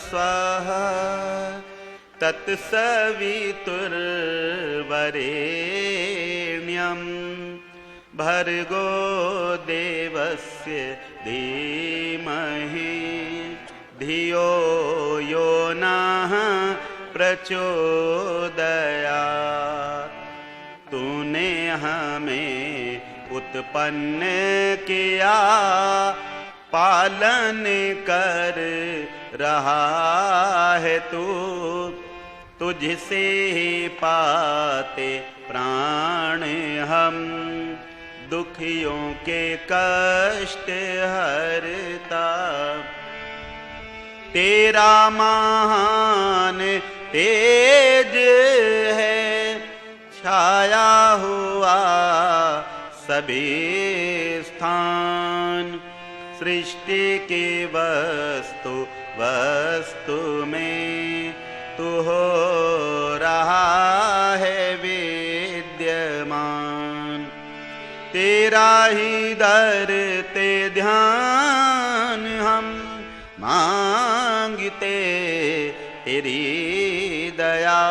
स्वाहा तत्सवितुर्वरेण्यं भर्गो देवस्य धीमहि धियो यो नः प्रचोदयात्। तूने हमें उत्पन्न किया, पालन कर रहा है तू, तुझसे ही पाते प्राण हम, दुखियों के कष्ट हरता। तेरा महान तेज है, छाया हुआ सभी स्थान, सृष्टि की वस्तु वस्तु में तू हो रहा है विद्यमान। तेरा ही दर ते ध्यान हम मांगते तेरी दया।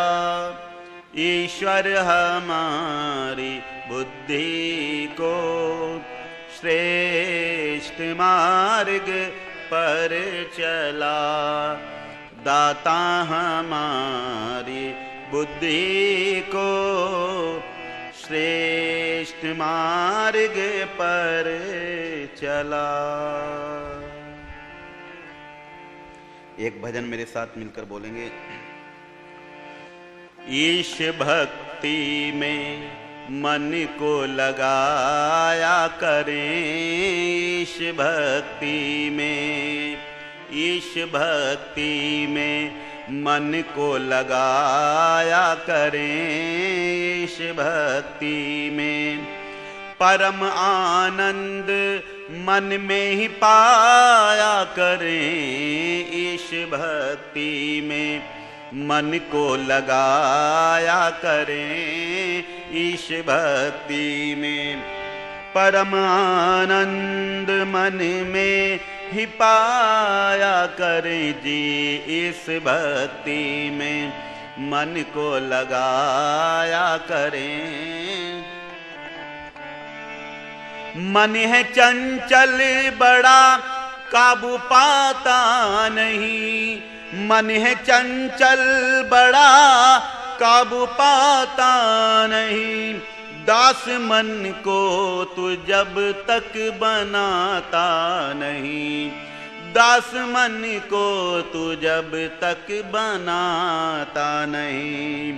ईश्वर हमारी बुद्धि को श्रेष्ठ मार्ग पर चला, दाता हमारी बुद्धि को श्रेष्ठ मार्ग पर चला। एक भजन मेरे साथ मिलकर बोलेंगे। ईश भक्ति में मन को लगाया करें, ईश भक्ति में, ईश भक्ति में मन को लगाया करें, ईश भक्ति में परम आनंद मन में ही पाया करें, ईश भक्ति में मन को लगाया करें, ईश भक्ति में परम आनंद मन में ही पाया करें जी। इस भक्ति में मन को लगाया करें। मन है चंचल बड़ा काबू पाता नहीं, मन है चंचल बड़ा काबू पाता नहीं, दास मन को तू जब तक बनाता नहीं, दास मन को तू जब तक बनाता नहीं।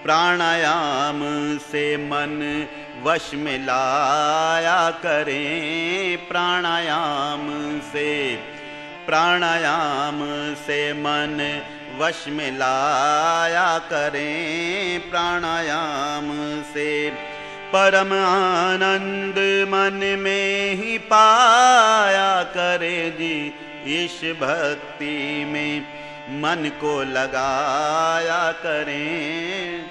प्राणायाम से मन वश में लाया करें, प्राणायाम से मन वश में लाया करें, प्राणायाम से परम आनंद मन में ही पाया करें जी। इस भक्ति में मन को लगाया करें।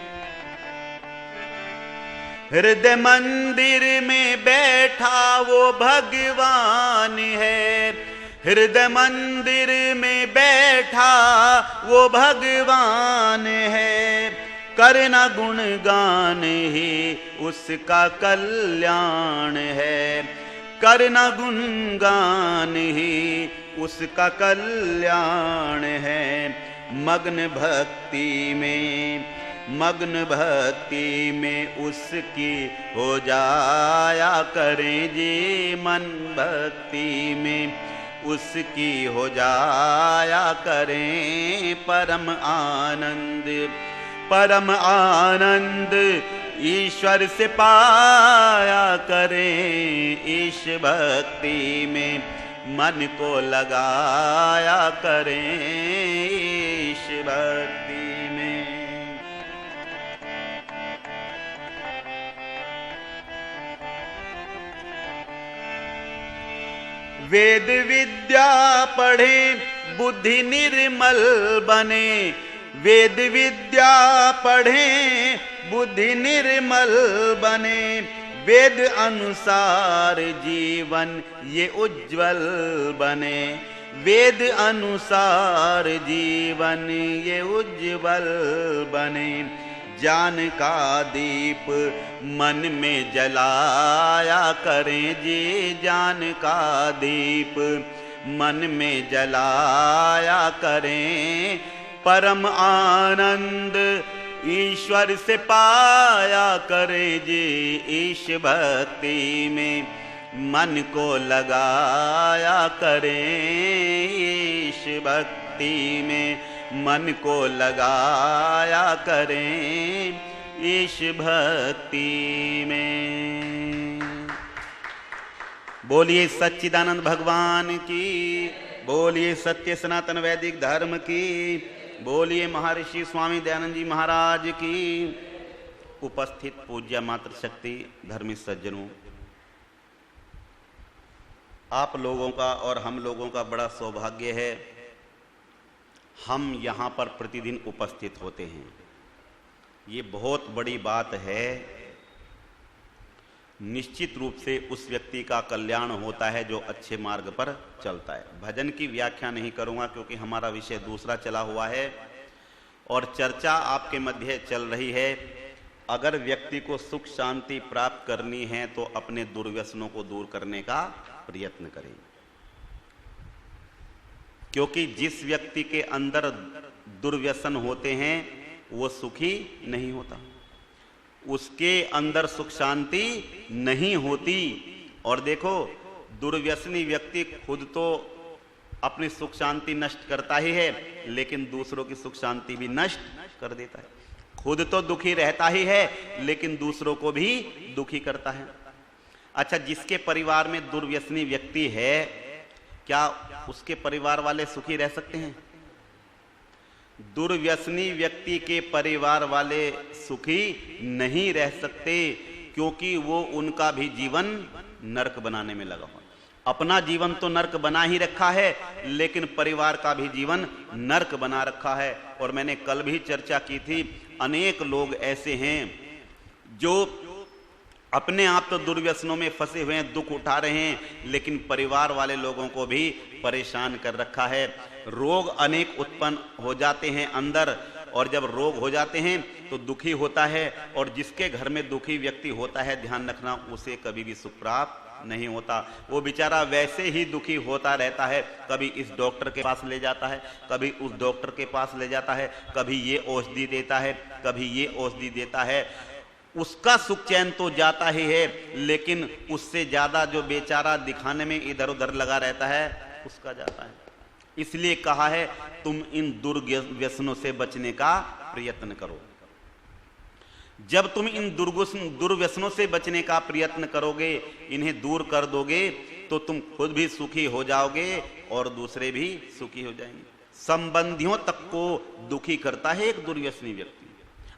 हृदय मंदिर में बैठा वो भगवान है, हृदय मंदिर में बैठा वो भगवान है, करना गुणगान ही उसका कल्याण है, करना गुणगान ही उसका कल्याण है। मग्न भक्ति में उसकी हो जाया करें जी, मन भक्ति में उसकी हो जाया करें। परम आनंद ईश्वर से पाया करें, इस भक्ति में मन को लगाया करें, इस भक्ति में। वेद विद्या पढ़े बुद्धि निर्मल बने, वेद विद्या पढ़ें बुद्धि निर्मल बने, वेद अनुसार जीवन ये उज्जवल बने, वेद अनुसार जीवन ये उज्जवल बने। ज्ञान का दीप मन में जलाया करें जी, ज्ञान का दीप मन में जलाया करें। परम आनंद ईश्वर से पाया करें जी, ईश भक्ति में मन को लगाया करें। ईश भक्ति में मन को लगाया करें, ईश भक्ति में। बोलिए सच्चिदानंद भगवान की, बोलिए सत्य सनातन वैदिक धर्म की, बोलिए महर्षि स्वामी दयानंद जी महाराज की। उपस्थित पूज्य मातृशक्ति धर्मी सज्जनों, आप लोगों का और हम लोगों का बड़ा सौभाग्य है, हम यहाँ पर प्रतिदिन उपस्थित होते हैं। ये बहुत बड़ी बात है। निश्चित रूप से उस व्यक्ति का कल्याण होता है जो अच्छे मार्ग पर चलता है। भजन की व्याख्या नहीं करूँगा क्योंकि हमारा विषय दूसरा चला हुआ है और चर्चा आपके मध्य चल रही है। अगर व्यक्ति को सुख शांति प्राप्त करनी है तो अपने दुर्व्यसनों को दूर करने का प्रयत्न करें, क्योंकि जिस व्यक्ति के अंदर दुर्व्यसन होते हैं वो सुखी नहीं होता, उसके अंदर सुख शांति नहीं होती। और देखो, दुर्व्यसनी व्यक्ति खुद तो अपनी सुख शांति नष्ट करता ही है, लेकिन दूसरों की सुख शांति भी नष्ट कर देता है। खुद तो दुखी रहता ही है, लेकिन दूसरों को भी दुखी करता है। अच्छा, जिसके परिवार में दुर्व्यसनी व्यक्ति है, क्या उसके परिवार वाले सुखी रह सकते हैं? दुर्व्यसनी व्यक्ति के परिवार वाले सुखी नहीं रह सकते, क्योंकि वो उनका भी जीवन नरक बनाने में लगा हुआ। अपना जीवन तो नरक बना ही रखा है, लेकिन परिवार का भी जीवन नरक बना रखा है। और मैंने कल भी चर्चा की थी, अनेक लोग ऐसे हैं जो अपने आप तो दुर्व्यसनों में फंसे हुए हैं, दुख उठा रहे हैं, लेकिन परिवार वाले लोगों को भी परेशान कर रखा है। रोग अनेक उत्पन्न हो जाते हैं अंदर, और जब रोग हो जाते हैं तो दुखी होता है, और जिसके घर में दुखी व्यक्ति होता है, ध्यान रखना, उसे कभी भी सुख प्राप्त नहीं होता। वो बेचारा वैसे ही दुखी होता रहता है। कभी इस डॉक्टर के पास ले जाता है, कभी उस डॉक्टर के पास ले जाता है, कभी ये औषधि देता है, कभी ये औषधि देता है। उसका सुख चैन तो जाता ही है, लेकिन उससे ज्यादा जो बेचारा दिखाने में इधर उधर लगा रहता है, उसका जाता है। इसलिए कहा है, तुम इन दुर्व्यसनों से बचने का प्रयत्न करो। जब तुम इन दुर्व्यसनों से बचने का प्रयत्न करोगे, इन्हें दूर कर दोगे, तो तुम खुद भी सुखी हो जाओगे और दूसरे भी सुखी हो जाएंगे। संबंधियों तक को दुखी करता है एक दुर्व्यसनी व्यक्ति।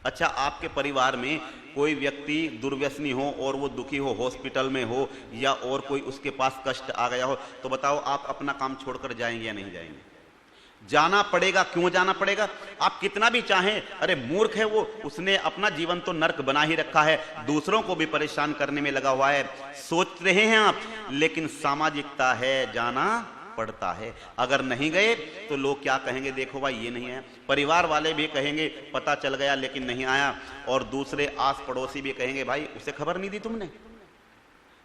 अच्छा, आपके परिवार में कोई व्यक्ति दुर्व्यसनी हो और वो दुखी हो, हॉस्पिटल में हो, या और कोई उसके पास कष्ट आ गया हो, तो बताओ आप अपना काम छोड़कर जाएंगे या नहीं जाएंगे? जाना पड़ेगा। क्यों जाना पड़ेगा? आप कितना भी चाहें, अरे मूर्ख है वो, उसने अपना जीवन तो नर्क बना ही रखा है, दूसरों को भी परेशान करने में लगा हुआ है। सोच रहे हैं आप, लेकिन सामाजिकता है, जाना पड़ता है। अगर नहीं गए तो लोग क्या कहेंगे, देखो भाई ये नहीं आया। परिवार वाले भी कहेंगे पता चल गया लेकिन नहीं आया, और दूसरे आस पड़ोसी भी कहेंगे भाई उसे खबर नहीं दी तुमने,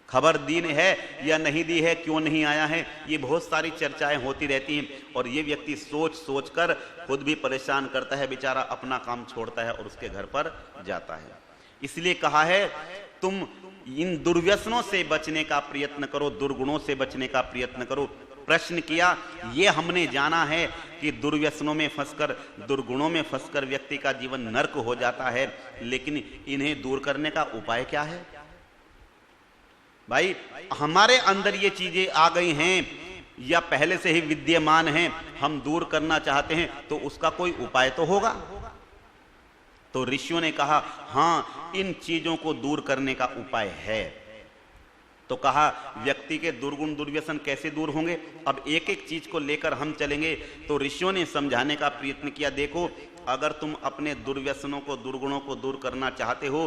खबर दी है या नहीं दी है, क्यों नहीं आया है। ये बहुत सारी चर्चाएं होती रहती हैं, और ये व्यक्ति सोच सोच कर खुद भी परेशान करता है, बेचारा अपना काम छोड़ता है और उसके घर पर जाता है। इसलिए कहा है, तुम इन दुर्व्यसनों से बचने का प्रयत्न करो, दुर्गुणों से बचने का प्रयत्न करो। प्रश्न किया, ये हमने जाना है कि दुर्व्यसनों में फंसकर, दुर्गुणों में फंसकर व्यक्ति का जीवन नर्क हो जाता है, लेकिन इन्हें दूर करने का उपाय क्या है? भाई, हमारे अंदर ये चीजें आ गई हैं या पहले से ही विद्यमान हैं, हम दूर करना चाहते हैं तो उसका कोई उपाय तो होगा। तो ऋषियों ने कहा, हां, इन चीजों को दूर करने का उपाय है। तो कहा, व्यक्ति के दुर्गुण दुर्व्यसन कैसे दूर होंगे? अब एक एक चीज को लेकर हम चलेंगे। तो ऋषियों ने समझाने का प्रयत्न किया, देखो, अगर तुम अपने दुर्व्यसनों को, दुर्गुणों को दूर करना चाहते हो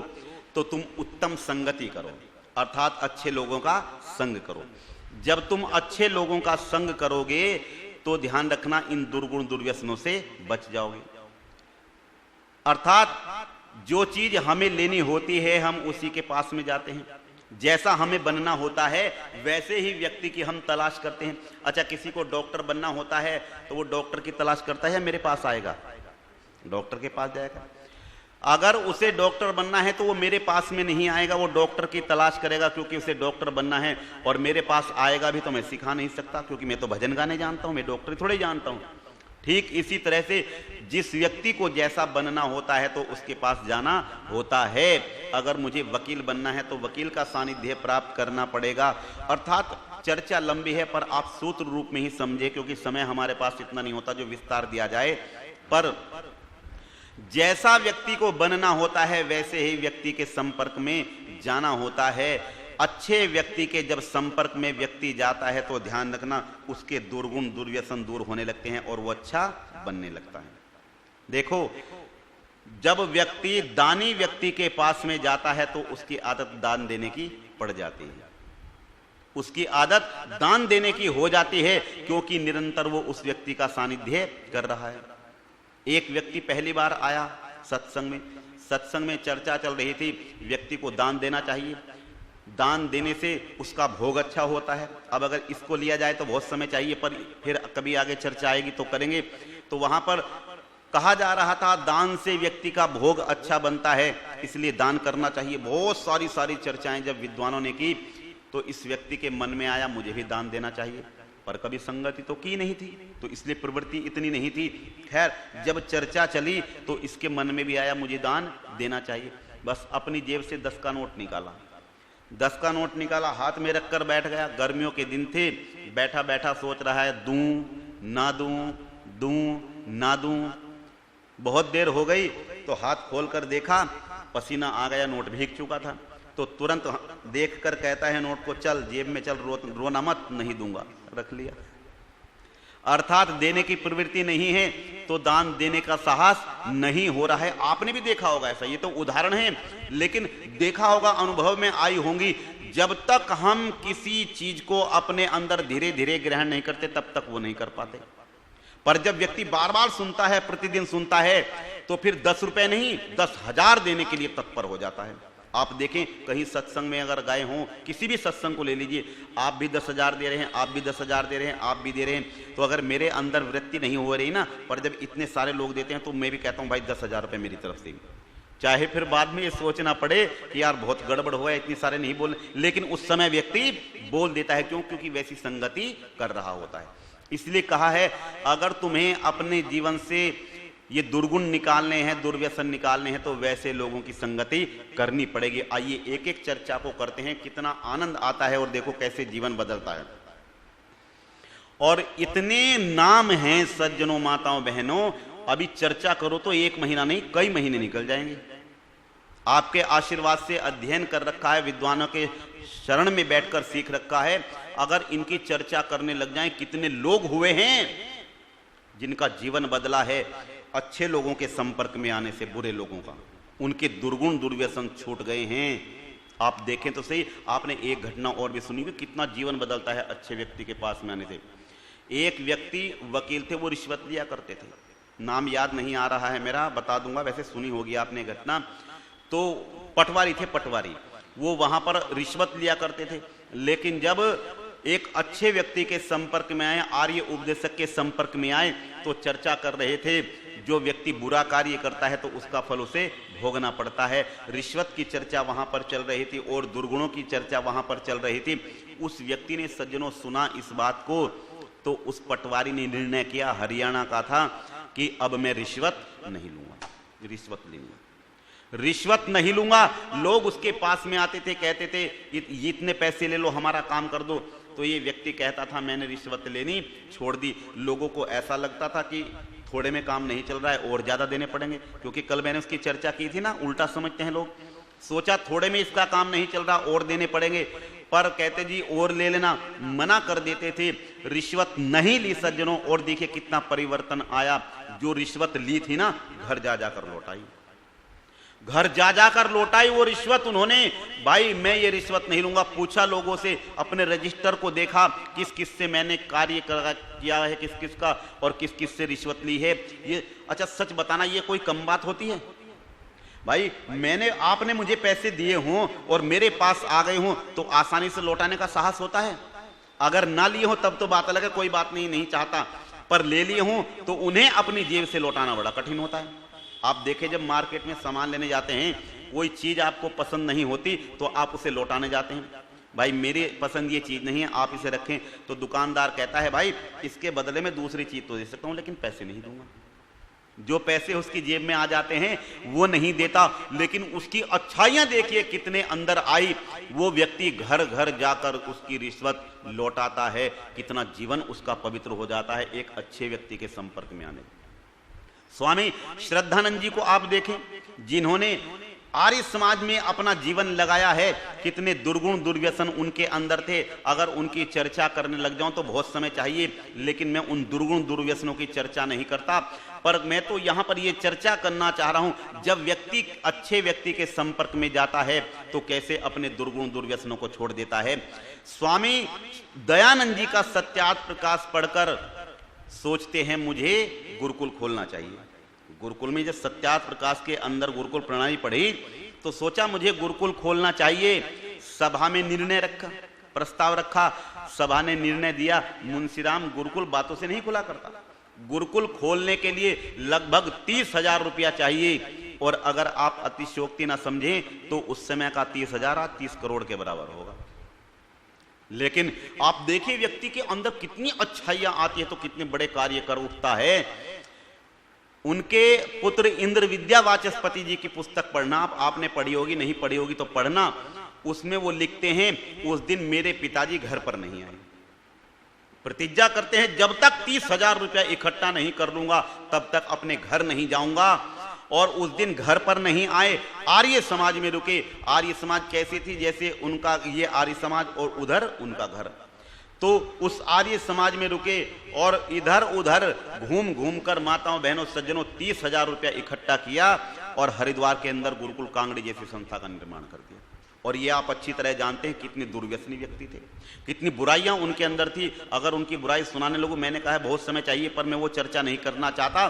तो तुम उत्तम संगति करो, अर्थात अच्छे लोगों का संग करो। जब तुम अच्छे लोगों का संग करोगे तो ध्यान रखना इन दुर्गुण दुर्व्यसनों से बच जाओगे। अर्थात जो चीज हमें लेनी होती है हम उसी के पास में जाते हैं, जैसा हमें बनना होता है वैसे ही व्यक्ति की हम तलाश करते हैं। अच्छा, किसी को डॉक्टर बनना होता है तो वो डॉक्टर की तलाश करता है, मेरे पास आएगा, डॉक्टर के पास जाएगा। अगर उसे डॉक्टर बनना है तो वो मेरे पास में नहीं आएगा, वो डॉक्टर की तलाश करेगा, क्योंकि उसे डॉक्टर बनना है। और मेरे पास आएगा भी तो मैं सिखा नहीं सकता, क्योंकि मैं तो भजन गाने जानता हूं, मैं डॉक्टर थोड़े जानता हूं। ठीक इसी तरह से जिस व्यक्ति को जैसा बनना होता है तो उसके पास जाना होता है। अगर मुझे वकील बनना है तो वकील का सानिध्य प्राप्त करना पड़ेगा। अर्थात चर्चा लंबी है पर आप सूत्र रूप में ही समझे, क्योंकि समय हमारे पास इतना नहीं होता जो विस्तार दिया जाए। पर जैसा व्यक्ति को बनना होता है वैसे ही व्यक्ति के संपर्क में जाना होता है। अच्छे व्यक्ति के जब संपर्क में व्यक्ति जाता है तो ध्यान रखना उसके दुर्गुण दुर्व्यसन दूर होने लगते हैं और वो अच्छा बनने लगता है। देखो, जब व्यक्ति दानी व्यक्ति के पास में जाता है तो उसकी आदत दान देने की पड़ जाती है, उसकी आदत दान देने की हो जाती है, क्योंकि निरंतर वो उस व्यक्ति का सानिध्य कर रहा है। एक व्यक्ति पहली बार आया सत्संग में चर्चा चल रही थी, व्यक्ति को दान देना चाहिए, दान देने से उसका भोग अच्छा होता है। अब अगर इसको लिया जाए तो बहुत समय चाहिए, पर फिर कभी आगे चर्चा आएगी तो करेंगे। तो वहां पर कहा जा रहा था दान से व्यक्ति का भोग अच्छा बनता है, इसलिए दान करना चाहिए। बहुत सारी चर्चाएं जब विद्वानों ने की तो इस व्यक्ति के मन में आया मुझे भी दान देना चाहिए, पर कभी संगति तो की नहीं थी, तो इसलिए प्रवृत्ति इतनी नहीं थी। खैर, जब चर्चा चली तो इसके मन में भी आया मुझे दान देना चाहिए। बस अपनी जेब से 10 का नोट निकाला, 10 का नोट निकाला, हाथ में रखकर बैठ गया। गर्मियों के दिन थे, बैठा बैठा सोच रहा है दूं ना दूं, दूं ना दूं। बहुत देर हो गई तो हाथ खोलकर देखा, पसीना आ गया, नोट भीग चुका था। तो तुरंत देखकर कहता है नोट को, चल जेब में चल, रोना मत, नहीं दूंगा, रख लिया। अर्थात देने की प्रवृत्ति नहीं है तो दान देने का साहस नहीं हो रहा है। आपने भी देखा होगा ऐसा, ये तो उदाहरण है, लेकिन देखा होगा, अनुभव में आई होंगी। जब तक हम किसी चीज को अपने अंदर धीरे धीरे ग्रहण नहीं करते तब तक वो नहीं कर पाते। पर जब व्यक्ति बार बार सुनता है, प्रतिदिन सुनता है, तो फिर 10 रुपए नहीं 10,000 देने के लिए तत्पर हो जाता है। आप देखें, कहीं सत्संग में अगर गए हों, किसी भी सत्संग को ले लीजिए, आप भी 10,000 दे रहे हैं, आप भी 10,000 दे रहे हैं, आप भी दे रहे हैं, तो अगर मेरे अंदर वृत्ति नहीं हो रही ना, पर जब इतने सारे लोग देते हैं तो मैं भी कहता हूं भाई 10,000 रुपये मेरी तरफ से, चाहे फिर बाद में ये सोचना पड़े कि यार बहुत गड़बड़ हुआ है, इतनी सारे नहीं बोल, लेकिन उस समय व्यक्ति बोल देता है। क्यों? क्योंकि वैसी संगति कर रहा होता है। इसलिए कहा है अगर तुम्हें अपने जीवन से ये दुर्गुण निकालने हैं, दुर्व्यसन निकालने हैं, तो वैसे लोगों की संगति करनी पड़ेगी। आइए एक एक चर्चा को करते हैं, कितना आनंद आता है और देखो कैसे जीवन बदलता है। और इतने नाम हैं सज्जनों, माताओं, बहनों, अभी चर्चा करो तो 1 महीना नहीं कई महीने निकल जाएंगे। आपके आशीर्वाद से अध्ययन कर रखा है, विद्वानों के शरण में बैठकर सीख रखा है। अगर इनकी चर्चा करने लग जाएं, कितने लोग हुए हैं जिनका जीवन बदला है अच्छे लोगों के संपर्क में आने से, बुरे लोगों का, उनके दुर्गुण दुर्व्यसन छूट गए हैं। आप देखें तो सही, आपने एक घटना और भी सुनी कि कितना जीवन बदलता है अच्छे व्यक्ति के पास में आने से। एक व्यक्ति वकील थे, वो रिश्वत लिया करते थे, नाम याद नहीं आ रहा है मेरा, बता दूंगा, वैसे सुनी होगी आपने घटना। तो पटवारी थे, पटवारी, वो वहां पर रिश्वत लिया करते थे। लेकिन जब एक अच्छे व्यक्ति के संपर्क में आए, आर्य उपदेशक के संपर्क में आए, तो चर्चा कर रहे थे जो व्यक्ति बुरा कार्य करता है तो उसका फल उसे भोगना पड़ता है। रिश्वत की चर्चा वहां पर चल रही थी और दुर्गुणों की चर्चा वहां पर चल रही थी। उस व्यक्ति ने, सज्जनों, सुना इस बात को, तो उस पटवारी ने निर्णय किया, हरियाणा का था, कि अब मैं रिश्वत नहीं लूंगा, रिश्वत लूंगा, रिश्वत नहीं लूंगा। लोग उसके पास में आते थे, कहते थे इतने पैसे ले लो, हमारा काम कर दो। तो ये व्यक्ति कहता था मैंने रिश्वत लेनी छोड़ दी। लोगों को ऐसा लगता था कि थोड़े में काम नहीं चल रहा है, और ज्यादा देने पड़ेंगे, क्योंकि कल मैंने उसकी चर्चा की थी ना, उल्टा समझते हैं लोग। सोचा थोड़े में इसका काम नहीं चल रहा, और देने पड़ेंगे, पर कहते जी और ले लेना, मना कर देते थे। रिश्वत नहीं ली सज्जनों, और देखिए कितना परिवर्तन आया। जो रिश्वत ली थी ना, घर जा जाकर लौटाई। घर जा जाकर लौटाई वो रिश्वत उन्होंने। भाई मैं ये रिश्वत नहीं लूंगा। पूछा लोगों से, अपने रजिस्टर को देखा, किस किस से मैंने कार्य किया है, किस किस का, और किस किस से रिश्वत ली है। ये अच्छा सच बताना, ये कोई कम बात होती है? भाई आपने मुझे पैसे दिए हों और मेरे पास आ गए हों तो आसानी से लौटाने का साहस होता है। अगर ना लिए हो तब तो बात अलग है, कोई बात नहीं चाहता, पर ले लिए हों तो उन्हें अपनी जेब से लौटाना बड़ा कठिन होता है। आप देखें, जब मार्केट में सामान लेने जाते हैं, कोई चीज आपको पसंद नहीं होती तो आप उसे लौटाने जाते हैं। भाई मेरी पसंद ये चीज नहीं है, आप इसे रखें, तो दुकानदार कहता है भाई इसके बदले में दूसरी चीज तो दे सकता हूं, लेकिन पैसे नहीं दूंगा। जो पैसे उसकी जेब में आ जाते हैं वो नहीं देता, लेकिन उसकी अच्छाइयां देखिए कितने अंदर आई। वो व्यक्ति घर घर जाकर उसकी रिश्वत लौटाता है, कितना जीवन उसका पवित्र हो जाता है एक अच्छे व्यक्ति के संपर्क में आने। स्वामी श्रद्धानंद जी को आप देखें, जिन्होंने आर्य समाज में अपना जीवन लगाया है, कितने दुर्गुण दुर्व्यसन उनके अंदर थे। अगर उनकी चर्चा करने लग जाऊं तो बहुत समय चाहिए, लेकिन मैं उन दुर्गुण दुर्व्यसनों की चर्चा नहीं करता। पर मैं तो यहां पर यह चर्चा करना चाह रहा हूं, जब व्यक्ति अच्छे व्यक्ति के संपर्क में जाता है तो कैसे अपने दुर्गुण दुर्व्यसनों को छोड़ देता है। स्वामी दयानंद जी का सत्यार्थ प्रकाश पढ़कर सोचते हैं मुझे गुरुकुल खोलना चाहिए। गुरुकुल में जब सत्यार्थ प्रकाश के अंदर गुरुकुल प्रणाली पढ़ी तो सोचा मुझे गुरुकुल खोलना चाहिए। सभा में निर्णय रखा, प्रस्ताव रखा, सभा ने निर्णय दिया, मुंशीराम गुरुकुल बातों से नहीं खुला करता। गुरुकुल खोलने के लिए लगभग 30,000 रुपया चाहिए, और अगर आप अतिशयोक्ति ना समझें तो उस समय का 30,000 30 करोड़ के बराबर होगा। लेकिन आप देखिए व्यक्ति के अंदर कितनी अच्छाइयां आती है तो कितने बड़े कार्य कर उठता है। उनके पुत्र इंद्र विद्या वाचस्पति जी की पुस्तक पढ़ना, आपने पढ़ी होगी, नहीं पढ़ी होगी तो पढ़ना। उसमें वो लिखते हैं, उस दिन मेरे पिताजी घर पर नहीं आए। प्रतिज्ञा करते हैं जब तक 30,000 रुपया इकट्ठा नहीं कर लूंगा तब तक अपने घर नहीं जाऊंगा। और उस दिन घर पर नहीं आए, आर्य समाज में रुके। आर्य समाज कैसी थी, जैसे उनका ये आर्य समाज और उधर उनका घर, तो उस आर्य समाज में रुके और इधर उधर घूम घूम कर माताओं बहनों सज्जनों 30,000 रुपया इकट्ठा किया और हरिद्वार के अंदर गुरुकुल कांगड़ी जैसी संस्था का निर्माण कर दिया। और ये आप अच्छी तरह जानते हैं कितने दुर्व्यसनी व्यक्ति थे, कितनी बुराइयां उनके अंदर थी। अगर उनकी बुराई सुनाने लोगों, मैंने कहा है बहुत समय चाहिए पर मैं वो चर्चा नहीं करना चाहता।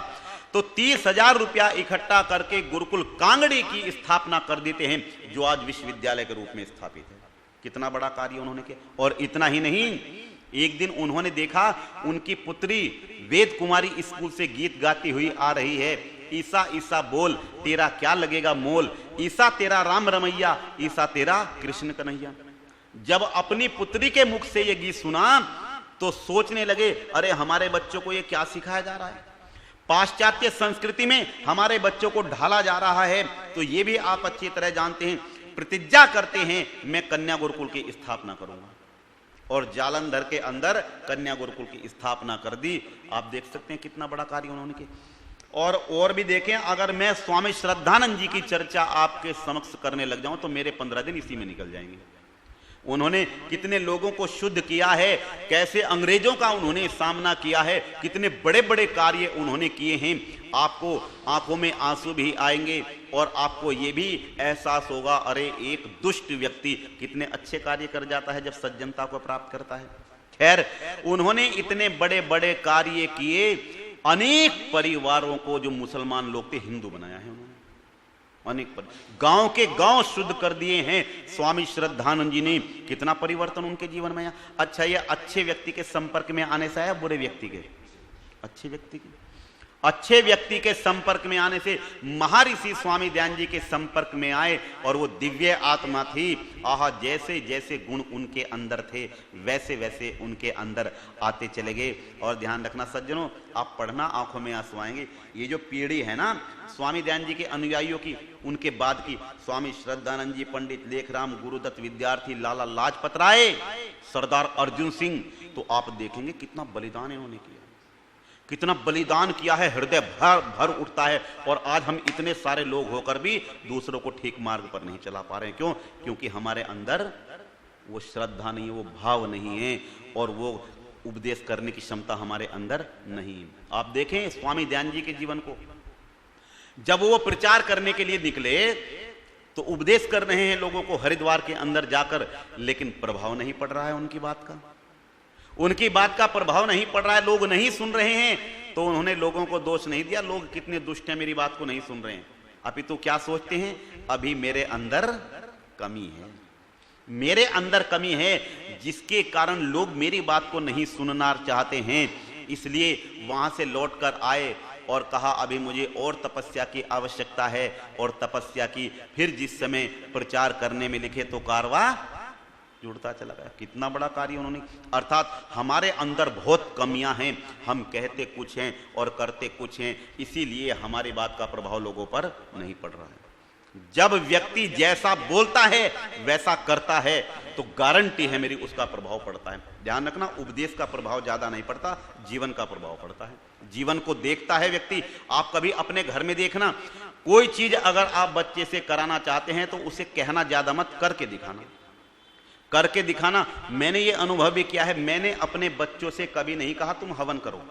तो 30,000 रुपया इकट्ठा करके गुरुकुल कांगड़ी की स्थापना कर देते हैं, जो आज विश्वविद्यालय के रूप में स्थापित है। कितना बड़ा कार्य उन्होंने किया। और इतना ही नहीं, एक दिन उन्होंने देखा उनकी पुत्री वेद कुमारी स्कूल से गीत गाती हुई आ रही है, ईसा ईसा बोल तेरा क्या लगेगा मोल, ईसा तेरा राम रमैया, ईसा तेरा कृष्ण कन्हैया। जब अपनी पुत्री के मुख से यह गीत सुना तो सोचने लगे, अरे हमारे बच्चों को यह क्या सिखाया जा रहा है, पाश्चात्य संस्कृति में हमारे बच्चों को ढाला जा रहा है। तो ये भी आप अच्छी तरह जानते हैं, प्रतिज्ञा करते हैं मैं कन्या गुरुकुल की स्थापना करूंगा, और जालंधर के अंदर कन्या गुरुकुल की स्थापना कर दी। आप देख सकते हैं कितना बड़ा कार्य उन्होंने किया। और भी देखें, अगर मैं स्वामी श्रद्धानंद जी की चर्चा आपके समक्ष करने लग जाऊं तो मेरे 15 दिन इसी में निकल जाएंगे। उन्होंने कितने लोगों को शुद्ध किया है, कैसे अंग्रेजों का उन्होंने सामना किया है, कितने बड़े बड़े कार्य उन्होंने किए हैं। आपको आंखों में आंसू भी आएंगे और आपको ये भी एहसास होगा, अरे एक दुष्ट व्यक्ति कितने अच्छे कार्य कर जाता है जब सज्जनता को प्राप्त करता है। खैर, उन्होंने इतने बड़े बड़े कार्य किए, अनेक परिवारों को जो मुसलमान लोग थे हिंदू बनाया है उन्होंने। अनेक गांव के गांव शुद्ध कर दिए हैं स्वामी श्रद्धानंद जी ने। कितना परिवर्तन उनके जीवन में आया। अच्छा, ये अच्छे व्यक्ति के संपर्क में आने से आया, बुरे व्यक्ति के? अच्छे व्यक्ति के संपर्क में आने से महर्षि स्वामी दयानंद जी के संपर्क में आए और वो दिव्य आत्मा थी। आहा, जैसे जैसे गुण उनके अंदर थे वैसे वैसे उनके अंदर आते चले गए। और ध्यान रखना सज्जनों, आप पढ़ना, आंखों में आंसू आएंगे। ये जो पीढ़ी है ना स्वामी दयानंद जी के अनुयायियों की, उनके बाद की, स्वामी श्रद्धानंद जी, पंडित लेखराम, गुरुदत्त विद्यार्थी, लाला लाजपत राय, सरदार अर्जुन सिंह, तो आप देखेंगे कितना बलिदान इन्होंने किया, कितना बलिदान किया है। हृदय भर उठता है। और आज हम इतने सारे लोग होकर भी दूसरों को ठीक मार्ग पर नहीं चला पा रहे हैं। क्यों? क्योंकि हमारे अंदर वो श्रद्धा नहीं है, वो भाव नहीं है, और वो उपदेश करने की क्षमता हमारे अंदर नहीं है। आप देखें स्वामी दयानंद जी के जीवन को, जब वो प्रचार करने के लिए निकले तो उपदेश कर रहे हैं लोगों को हरिद्वार के अंदर जाकर, लेकिन प्रभाव नहीं पड़ रहा है उनकी बात का, उनकी बात का प्रभाव नहीं पड़ रहा है, लोग नहीं सुन रहे हैं। तो उन्होंने लोगों को दोष नहीं दिया, लोग कितने दुष्ट हैं, मेरी बात को नहीं सुन रहे हैं। अभी तो क्या सोचते हैं, अभी मेरे अंदर कमी है, मेरे अंदर कमी है, जिसके कारण लोग मेरी बात को नहीं सुनना चाहते हैं। इसलिए वहां से लौटकर आए और कहा अभी मुझे और तपस्या की आवश्यकता है, और तपस्या की। फिर जिस समय प्रचार करने में लिखे तो कारवा जुड़ता चला गया। कितना बड़ा कार्य उन्होंने, अर्थात हमारे अंदर बहुत कमियां हैं, हम कहते कुछ हैं और करते कुछ हैं, इसीलिए हमारी बात का प्रभाव लोगों पर नहीं पड़ रहा है। जब व्यक्ति जैसा बोलता है वैसा करता है तो गारंटी है मेरी उसका प्रभाव पड़ता है। ध्यान रखना, उपदेश का प्रभाव ज्यादा नहीं पड़ता, जीवन का प्रभाव पड़ता है। जीवन को देखता है व्यक्ति। आप कभी अपने घर में देखना, कोई चीज अगर आप बच्चे से कराना चाहते हैं तो उसे कहना ज्यादा मत, करके दिखाना, करके दिखाना। मैंने ये अनुभव भी किया है, मैंने अपने बच्चों से कभी नहीं कहा तुम हवन करो,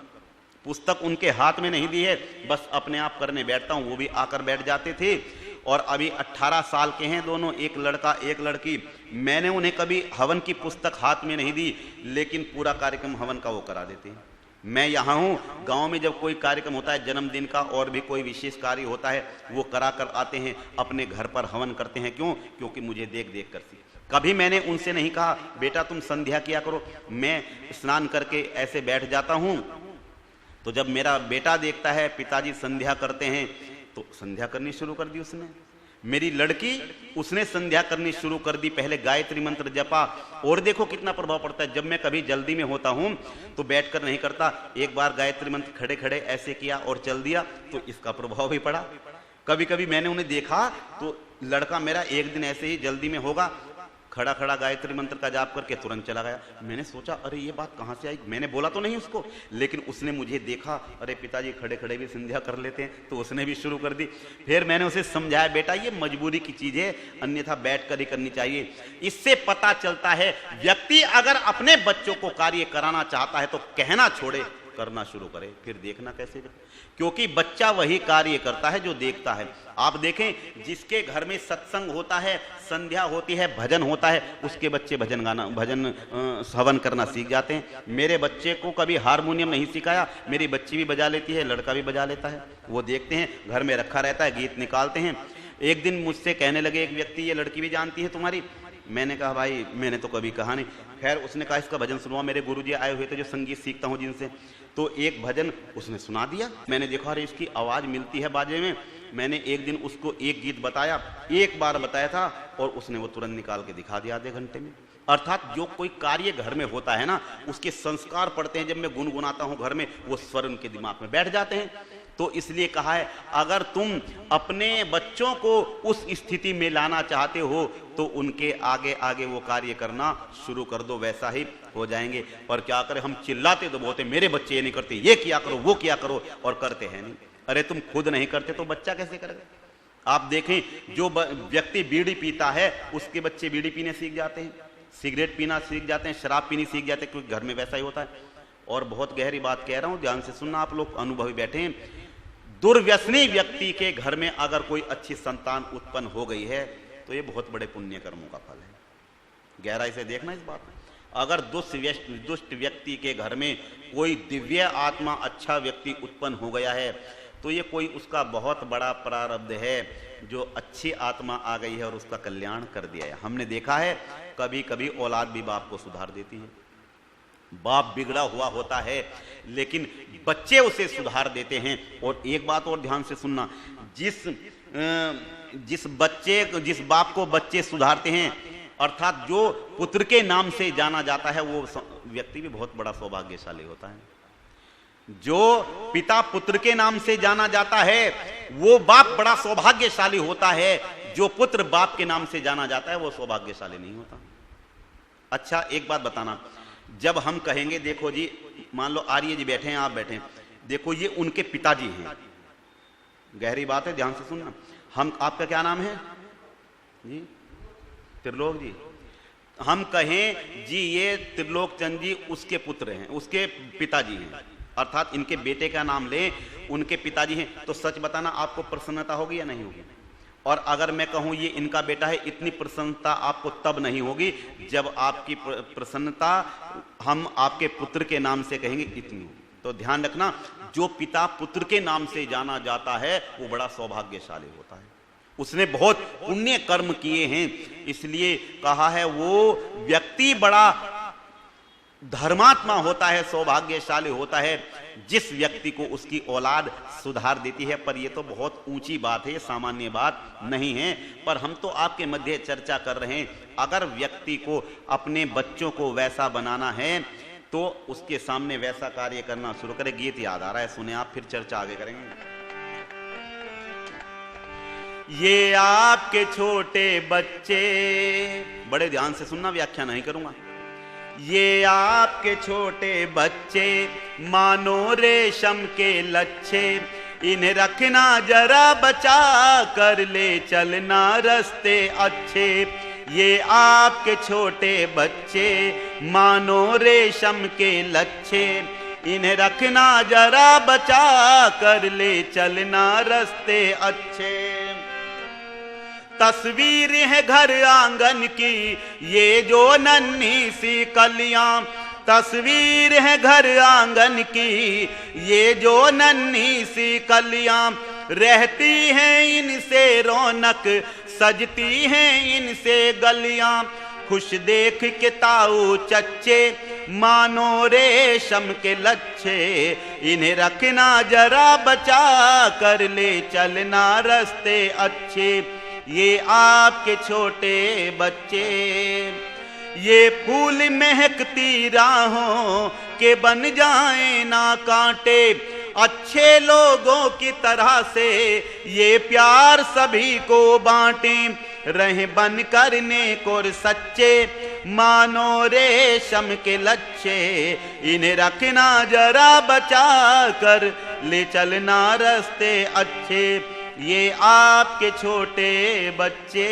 पुस्तक उनके हाथ में नहीं दी है, बस अपने आप करने बैठता हूं, वो भी आकर बैठ जाते थे। और अभी 18 साल के हैं दोनों, एक लड़का एक लड़की। मैंने उन्हें कभी हवन की पुस्तक हाथ में नहीं दी, लेकिन पूरा कार्यक्रम हवन का वो करा देते हैं। मैं यहाँ हूँ, गांव में जब कोई कार्यक्रम होता है, जन्मदिन का और भी कोई विशेष कार्य होता है, वो करा कर आते हैं, अपने घर पर हवन करते हैं। क्यों? क्योंकि मुझे देख देख कर सीख। कभी मैंने उनसे नहीं कहा बेटा तुम संध्या किया करो। मैं स्नान करके ऐसे बैठ जाता हूँ, तो जब मेरा बेटा देखता है पिताजी संध्या करते हैं, तो संध्या करनी शुरू कर दी उसने। मेरी लड़की, उसने संध्या करनी शुरू कर दी, पहले गायत्री मंत्र जपा। और देखो कितना प्रभाव पड़ता है। जब मैं कभी जल्दी में होता हूं तो बैठकर नहीं करता, एक बार गायत्री मंत्र खड़े खड़े ऐसे किया और चल दिया, तो इसका प्रभाव भी पड़ा। कभी कभी मैंने उन्हें देखा तो लड़का मेरा एक दिन ऐसे ही जल्दी में होगा, खड़ा खड़ा गायत्री मंत्र का जाप करके तुरंत चला गया। मैंने सोचा अरे ये बात कहां से आई, मैंने बोला तो नहीं उसको, लेकिन उसने मुझे देखा, अरे पिताजी खड़े खड़े भी संध्या कर लेते हैं, तो उसने भी शुरू कर दी। फिर मैंने उसे समझाया बेटा ये मजबूरी की चीज है, अन्यथा बैठकर ही करनी चाहिए। इससे पता चलता है व्यक्ति अगर अपने बच्चों को कार्य कराना चाहता है तो कहना छोड़े, करना शुरू करे, फिर देखना कैसे। क्योंकि बच्चा वही कार्य करता है जो देखता है। आप देखें जिसके घर में सत्संग होता है, संध्या होती है, भजन होता है, उसके बच्चे भजन गाना, भजन हवन करना सीख जाते हैं। मेरे बच्चे को कभी हारमोनियम नहीं सिखाया, मेरी बच्ची भी बजा लेती है, लड़का भी बजा लेता है। वो देखते हैं घर में रखा रहता है, गीत निकालते हैं। एक दिन मुझसे कहने लगे एक व्यक्ति, ये लड़की भी जानती है तुम्हारी? मैंने कहा भाई मैंने तो कभी कहा नहीं। खैर उसने कहा इसका भजन सुनवा, मेरे गुरुजी आए हुए थे जो संगीत सीखता हूँ जिनसे, तो एक भजन उसने सुना दिया। मैंने देखा अरे इसकी आवाज मिलती है बाजे में। मैंने एक दिन उसको एक गीत बताया, एक बार बताया था, और उसने वो तुरंत निकाल के दिखा दिया आधे घंटे में। अर्थात जो कोई कार्य घर में होता है ना, उसके संस्कार पड़ते हैं। जब मैं गुनगुनाता हूं घर में, वो स्वर उनके दिमाग में बैठ जाते हैं। तो इसलिए कहा है अगर तुम अपने बच्चों को उस स्थिति में लाना चाहते हो तो उनके आगे आगे वो कार्य करना शुरू कर दो, वैसा ही हो जाएंगे। पर क्या करें, हम चिल्लाते तो बहुत है, मेरे बच्चे ये नहीं करते, ये किया करो, वो किया करो, और करते हैं नहीं। अरे तुम खुद नहीं करते तो बच्चा कैसे करेगा? आप देखें जो व्यक्ति बीड़ी पीता है उसके बच्चे बीड़ी पीने सीख जाते हैं, सिगरेट पीना सीख जाते हैं, शराब पीनी सीख जाते हैं, क्योंकि घर में वैसा ही होता है। और बहुत गहरी बात कह रहा हूं, ध्यान से सुनना, आप लोग अनुभवी बैठे हैं। दुर्व्यसनी व्यक्ति के घर में अगर कोई अच्छी संतान उत्पन्न हो गई है तो ये बहुत बड़े पुण्य कर्मों का फल है। गहराई से देखना इस बात में। अगर दुष्ट व्यक्ति के घर में कोई दिव्य आत्मा, अच्छा व्यक्ति उत्पन्न हो गया है तो ये कोई उसका बहुत बड़ा प्रारब्ध है जो अच्छी आत्मा आ गई है और उसका कल्याण कर दिया है। हमने देखा है कभी कभी औलाद भी बाप को सुधार देती है। बाप बिगड़ा हुआ होता है लेकिन बच्चे उसे सुधार देते हैं। और एक बात और ध्यान से सुनना, जिस बाप को बच्चे सुधारते हैं, अर्थात जो पुत्र के नाम से जाना जाता है, वो व्यक्ति भी बहुत बड़ा सौभाग्यशाली होता है। जो पिता पुत्र के नाम से जाना जाता है वो बाप बड़ा सौभाग्यशाली होता है। जो पुत्र बाप के नाम से जाना जाता है वो सौभाग्यशाली नहीं होता। अच्छा एक बात बताना, जब हम कहेंगे देखो जी, मान लो आर्य जी बैठे हैं, आप बैठे हैं, देखो ये उनके पिताजी हैं, गहरी बात है, ध्यान से सुनना। हम, आपका क्या नाम है जी? त्रिलोक जी। हम कहें जी ये त्रिलोक चंद जी उसके पुत्र हैं, उसके पिताजी हैं। अर्थात इनके बेटे का नाम लें, उनके पिताजी हैं, तो सच बताना आपको प्रसन्नता होगी या नहीं होगी? और अगर मैं कहूं ये इनका बेटा है, इतनी प्रसन्नता आपको तब नहीं होगी जब आपकी प्रसन्नता हम आपके पुत्र के नाम से कहेंगे इतनी होगी। तो ध्यान रखना, जो पिता पुत्र के नाम से जाना जाता है वो बड़ा सौभाग्यशाली होता है, उसने बहुत पुण्य कर्म किए हैं। इसलिए कहा है वो व्यक्ति बड़ा धर्मात्मा होता है, सौभाग्यशाली होता है जिस व्यक्ति को उसकी औलाद सुधार देती है। पर यह तो बहुत ऊंची बात है, सामान्य बात नहीं है, पर हम तो आपके मध्य चर्चा कर रहे हैं। अगर व्यक्ति को अपने बच्चों को वैसा बनाना है तो उसके सामने वैसा कार्य करना शुरू करे। गीत याद आ रहा है, सुने आप, फिर चर्चा आगे करेंगे। ये आपके छोटे बच्चे, बड़े ध्यान से सुनना, व्याख्या नहीं करूंगा। ये आपके छोटे बच्चे मानो रेशम के लच्छे, इन्हें रखना जरा बचा कर, ले चलना रास्ते अच्छे। ये आपके छोटे बच्चे मानो रेशम के लच्छे, इन्हें रखना जरा बचा कर, ले चलना रास्ते अच्छे। तस्वीर है घर आंगन की ये जो नन्ही सी कलियां, तस्वीर है घर आंगन की ये जो नन्ही सी कलियां, रहती हैं इनसे रौनक, सजती हैं इनसे गलियां। खुश देख के ताऊ चच्चे मानो रेशम के लच्छे, इन्हें रखना जरा बचा कर, ले चलना रास्ते अच्छे। ये आपके छोटे बच्चे ये फूल महकती राहों के बन जाएं ना कांटे, अच्छे लोगों की तरह से ये प्यार सभी को बांटें। रहे बन करने को सच्चे मानो रेशम के लच्छे, इन्हें रखना जरा बचा कर, ले चलना रास्ते अच्छे। ये आपके छोटे बच्चे,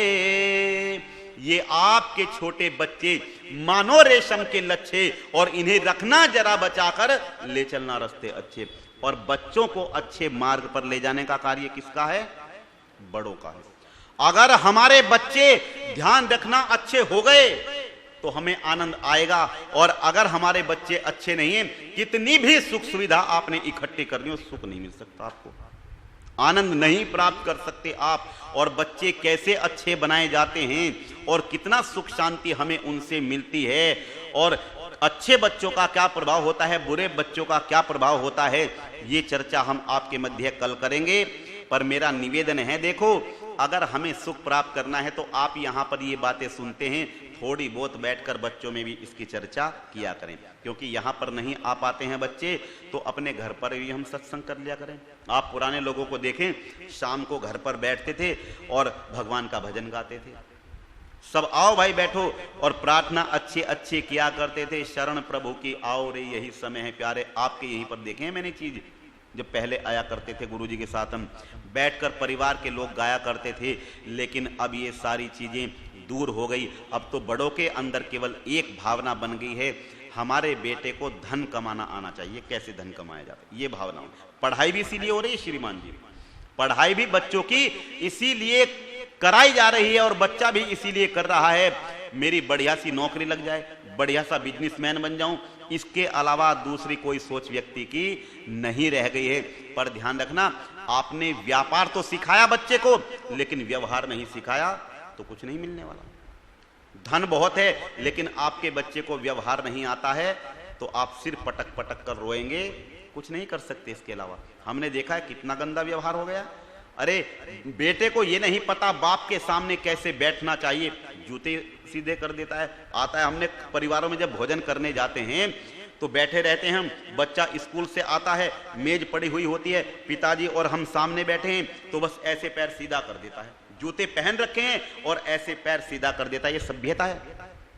ये आपके छोटे बच्चे मानो रेशम के लच्छे, और इन्हें रखना जरा बचाकर, ले चलना रास्ते अच्छे। और बच्चों को अच्छे मार्ग पर ले जाने का कार्य किसका है? बड़ों का है। अगर हमारे बच्चे ध्यान रखना अच्छे हो गए तो हमें आनंद आएगा, और अगर हमारे बच्चे अच्छे नहीं हैं, कितनी भी सुख सुविधा आपने इकट्ठी करनी हो, सुख नहीं मिल सकता आपको, आनंद नहीं प्राप्त कर सकते आप। और बच्चे कैसे अच्छे बनाए जाते हैं और कितना सुख शांति हमें उनसे मिलती है, और अच्छे बच्चों का क्या प्रभाव होता है, बुरे बच्चों का क्या प्रभाव होता है, ये चर्चा हम आपके मध्य कल करेंगे। पर मेरा निवेदन है, देखो अगर हमें सुख प्राप्त करना है तो आप यहाँ पर ये बातें सुनते हैं, थोड़ी बहुत बैठकर बच्चों में भी इसकी चर्चा किया करें, क्योंकि यहाँ पर नहीं आ पाते हैं बच्चे तो अपने घर पर भी हम सत्संग कर लिया करें। आप पुराने लोगों को देखें, शाम को घर पर बैठते थे और भगवान का भजन गाते थे, सब आओ भाई बैठो, और प्रार्थना अच्छे अच्छे किया करते थे। शरण प्रभु की आओ रे यही समय है प्यारे, आपके यहीं पर देखे हैं मैंने चीज, जब पहले आया करते थे गुरुजी के साथ हम बैठकर परिवार के लोग गाया करते थे। लेकिन अब ये सारी चीजें दूर हो गई। अब तो बड़ों के अंदर केवल एक भावना बन गई है, हमारे बेटे को धन कमाना आना चाहिए, कैसे धन कमाया जाता है, ये भावना। पढ़ाई भी इसीलिए हो रही है श्रीमान जी, पढ़ाई भी बच्चों की इसीलिए कराई जा रही है, और बच्चा भी इसीलिए कर रहा है, मेरी बढ़िया सी नौकरी लग जाए, बढ़िया सा बिजनेसमैन बन जाऊं, इसके अलावा दूसरी कोई सोच व्यक्ति की नहीं रह गई है। पर ध्यान रखना, आपने व्यापार तो सिखाया बच्चे को, लेकिन व्यवहार नहीं सिखाया तो कुछ नहीं मिलने वाला। धन बहुत है लेकिन आपके बच्चे को व्यवहार नहीं आता है तो आप सिर पटक पटक कर रोएंगे, कुछ नहीं कर सकते इसके अलावा। हमने देखा है कितना गंदा व्यवहार हो गया। अरे बेटे को ये नहीं पता बाप के सामने कैसे बैठना चाहिए, जूते सीधे कर देता है। आता है, हमने परिवारों में जब भोजन करने जाते हैं तो बैठे रहते हैं हम, बच्चा स्कूल से आता है, मेज पड़ी हुई होती है, पिताजी और हम सामने बैठे हैं, तो बस ऐसे पैर सीधा कर देता है, जूते पहन रखे हैं और ऐसे पैर सीधा कर देता है। ये सभ्यता है?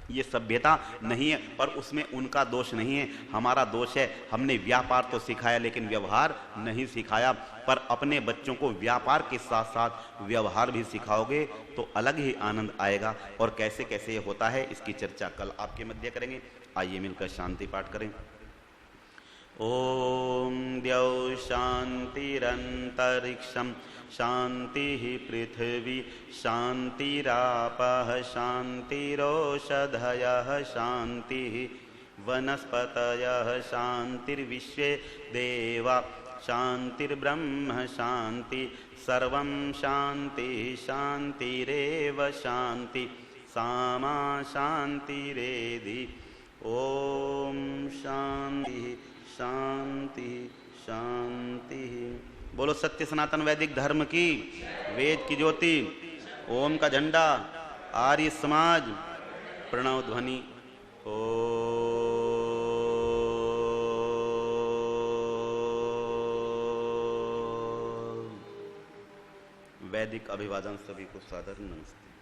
ये सभ्यता नहीं है। पर उसमें उनका दोष नहीं है, हमारा दोष है। हमने व्यापार तो सिखाया लेकिन व्यवहार नहीं सिखाया। पर अपने बच्चों को व्यापार के साथ साथ व्यवहार भी सिखाओगे तो अलग ही आनंद आएगा। और कैसे कैसे ये होता है इसकी चर्चा कल आपके मध्य करेंगे। आइए मिलकर शांति पाठ करें। ओम द्यौ शांतिरंतरिक्षम शांति पृथ्वी शांतिरापः शांतिरोषधयः शांति वनस्पतयः शांतिर्विश्वे देवा शांतिर्ब्रह्म शांति सर्वं शांति शांतिरेव शांति सामा शांतिरेधि। ओम शांति शांति शांति। बोलो सत्य सनातन वैदिक धर्म की, वेद की ज्योति, ओम का झंडा, आर्य समाज, प्रणव ध्वनि। ओ वैदिक अभिवादन सभी को सादर नमस्ते।